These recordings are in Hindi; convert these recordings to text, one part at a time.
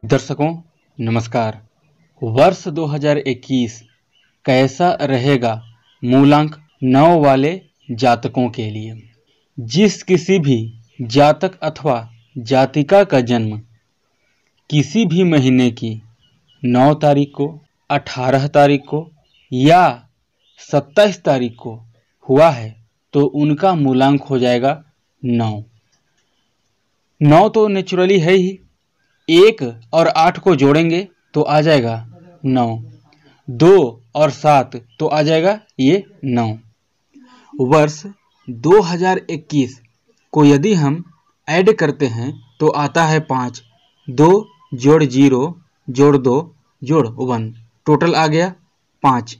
दर्शकों नमस्कार। वर्ष 2021 कैसा रहेगा मूलांक 9 वाले जातकों के लिए। जिस किसी भी जातक अथवा जातिका का जन्म किसी भी महीने की 9 तारीख को, 18 तारीख को या 27 तारीख को हुआ है तो उनका मूलांक हो जाएगा 9। 9 तो नेचुरली है ही, 1 और 8 को जोड़ेंगे तो आ जाएगा 9, 2 और 7 तो आ जाएगा ये 9। वर्ष 2021 को यदि हम ऐड करते हैं तो आता है 5, 2 जोड़ 0 जोड़ 2 जोड़ 1, टोटल आ गया 5।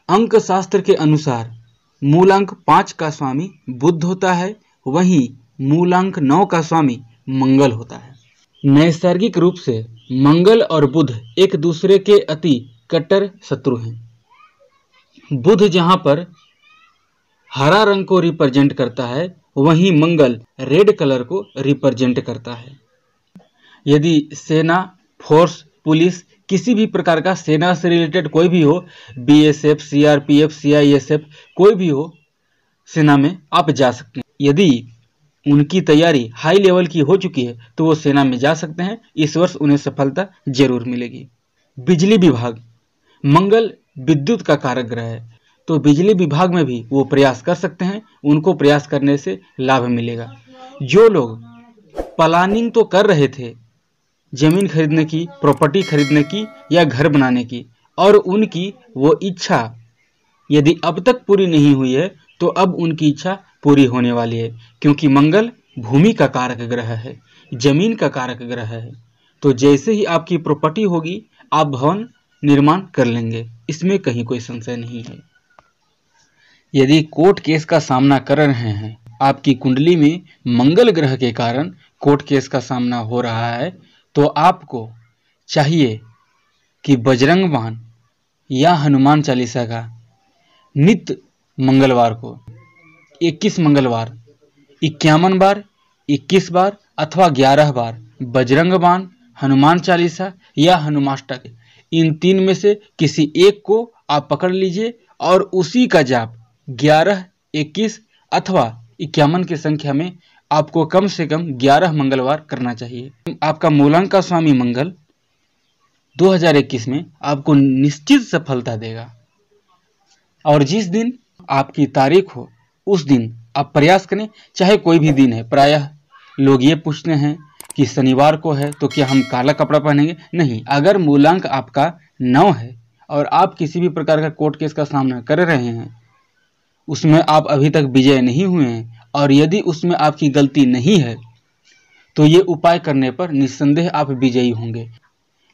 अंक शास्त्र के अनुसार मूलांक 5 का स्वामी बुध होता है, वहीं मूलांक 9 का स्वामी मंगल होता है। नैसर्गिक रूप से मंगल और बुध एक दूसरे के अति कट्टर शत्रु हैं। बुध जहां पर हरा रंग को रिप्रेजेंट करता है, वहीं मंगल रेड कलर को रिप्रेजेंट करता है। यदि सेना, फोर्स, पुलिस, किसी भी प्रकार का सेना से रिलेटेड कोई भी हो, बीएसएफ, सीआरपीएफ, सीआईएसएफ, कोई भी हो, सेना में आप जा सकते हैं। यदि उनकी तैयारी हाई लेवल की हो चुकी है तो वो सेना में जा सकते हैं। इस वर्ष उन्हें सफलता जरूर मिलेगी। बिजली विभाग, मंगल विद्युत का कारक ग्रह है, तो बिजली विभाग में भी वो प्रयास कर सकते हैं, उनको प्रयास करने से लाभ मिलेगा। जो लोग प्लानिंग तो कर रहे थे जमीन खरीदने की, प्रॉपर्टी खरीदने की या घर बनाने की, और उनकी वो इच्छा यदि अब तक पूरी नहीं हुई है तो अब उनकी इच्छा पूरी होने वाली है, क्योंकि मंगल भूमि का कारक ग्रह है, जमीन का कारक ग्रह है। तो जैसे ही आपकी प्रॉपर्टी होगी आप भवन निर्माण कर लेंगे, इसमें कहीं कोई संशय नहीं है। यदि कोर्ट केस का सामना कर रहे हैं, आपकी कुंडली में मंगल ग्रह के कारण कोर्ट केस का सामना हो रहा है, तो आपको चाहिए कि बजरंग बाण या हनुमान चालीसा का नित्य मंगलवार को 21 मंगलवार 51 बार, 21 बार अथवा 11 बार बजरंग बाण, हनुमान चालीसा या हनुमाष्टक, इन 3 में से किसी एक को आप पकड़ लीजिए और उसी का जाप 11, 21 अथवा 51 की संख्या में आपको कम से कम 11 मंगलवार करना चाहिए। आपका मूलांक का स्वामी मंगल 2021 में आपको निश्चित सफलता देगा। और जिस दिन आपकी तारीख हो उस दिन आप प्रयास करें, चाहे कोई भी दिन है। प्रायः लोग ये पूछते हैं कि शनिवार को है तो क्या हम काला कपड़ा पहनेंगे? नहीं, अगर मूलांक आपका 9 है और आप किसी भी प्रकार का कोर्ट केस का सामना कर रहे हैं, उसमें आप अभी तक विजय नहीं हुए हैं, और यदि उसमें आपकी गलती नहीं है तो ये उपाय करने पर निस्संदेह आप विजयी होंगे।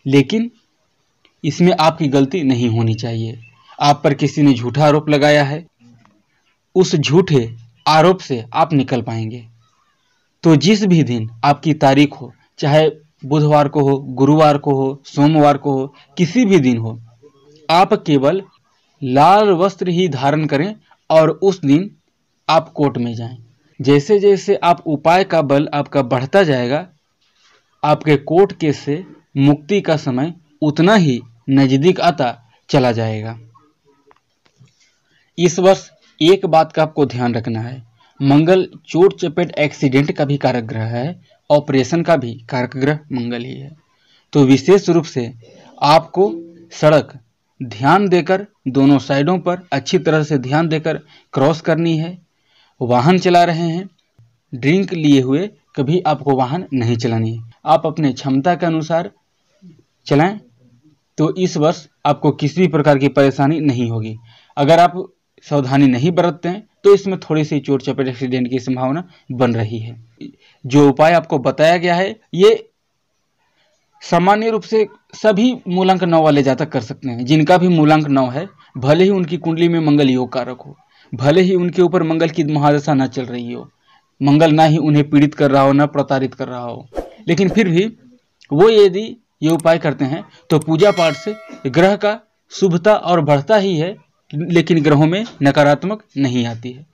लेकिन इसमें आपकी गलती नहीं होनी चाहिए। आप पर किसी ने झूठा आरोप लगाया है, उस झूठे आरोप से आप निकल पाएंगे। तो जिस भी दिन आपकी तारीख हो, चाहे बुधवार को हो, गुरुवार को हो, सोमवार को हो, किसी भी दिन हो, आप केवल लाल वस्त्र ही धारण करें और उस दिन आप कोर्ट में जाएं। जैसे जैसे आप उपाय का बल आपका बढ़ता जाएगा, आपके कोर्ट केस से मुक्ति का समय उतना ही नजदीक आता चला जाएगा। इस वर्ष एक बात का आपको ध्यान रखना है, मंगल चोट चपेट एक्सीडेंट का भी कारक ग्रह है, ऑपरेशन का भी कारक ग्रह मंगल ही है। तो विशेष रूप से आपको सड़क ध्यान देकर, दोनों साइडों पर अच्छी तरह से ध्यान देकर क्रॉस करनी है। वाहन चला रहे हैं, ड्रिंक लिए हुए कभी आपको वाहन नहीं चलानी है। आप अपने क्षमता के अनुसार चलाएं, तो इस वर्ष आपको किसी भी प्रकार की परेशानी नहीं होगी। अगर आप सावधानी नहीं बरतते हैं तो इसमें थोड़ी सी चोट चपेट एक्सीडेंट की संभावना बन रही है। जो उपाय आपको बताया गया है ये सामान्य रूप से सभी मूलांक 9 वाले जातक कर सकते हैं। जिनका भी मूलांक 9 है, भले ही उनकी कुंडली में मंगल योग कारक हो, भले ही उनके ऊपर मंगल की महादशा न चल रही हो, मंगल ना ही उन्हें पीड़ित कर रहा हो, न प्रताड़ित कर रहा हो, लेकिन फिर भी वो यदि ये उपाय करते हैं तो पूजा पाठ से ग्रह का शुभता और बढ़ता ही है, लेकिन ग्रहों में नकारात्मक नहीं आती है।